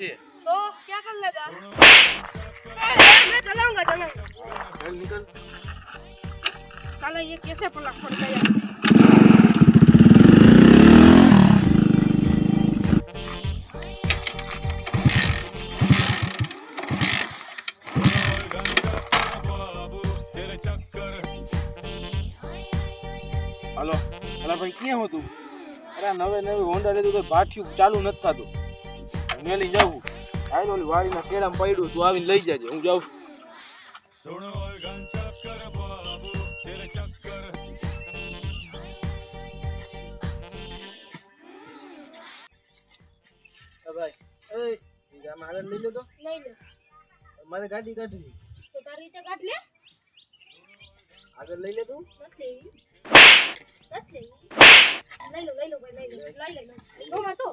से। तो क्या कर लेगा? मैं चलाऊंगा चलाऊंगा। चल निकल। साला ये कैसे पलट पड़ गया? हेलो अला भाई क्या हो तू? अरे नवे नवे होंडा ले तो भाठिયું ચાલુ નથી થાતું. મેં લઈ જાઉં. આઈ ઓલી વાડીના કેળામાં પડ્યું તું આવીને લઈ જાજે હું જાઉં. ભાઈ એ ગામ આગળ લઈ લે તો नहीं ले। મારે ગાડી કાઢી तो तारी ते काट ले। આગળ લઈ લે તું मत ले। मत ले। ले लो भाई ले लो। लाई ले लो। तो मत तो।